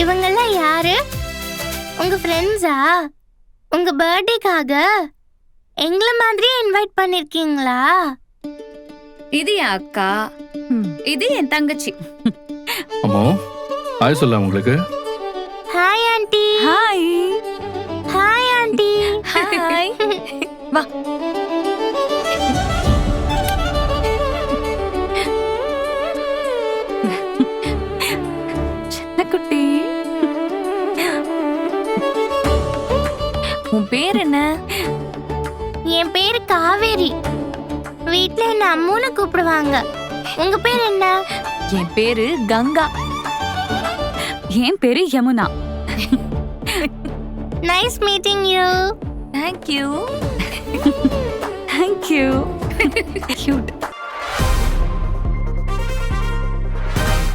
இவங்கெல்லாம் யாரு? உங்க ஃப்ரெண்ட்ஸா? உங்க பர்த்டேக்காக எங்களை மாதிரியே இன்வைட் பண்ணிருக்கீங்களா? இது என் அக்கா, இது என் தங்கச்சி. அம்மா ஹாய் சொல்ல உங்களுக்கு. Hi aunty. Hi. Hi aunty. Hi. வா. சின்ன குட்டி. உன் பேர் என்ன? என் பேரு காவேரி. வீட்ல என்ன அம்முன்னு கூப்பிடுவாங்க. உங்க பேர் என்ன? என் பேரு கங்கா. என் பேரு Yamuna. Nice meeting you. Thank you. Thank you. Cute.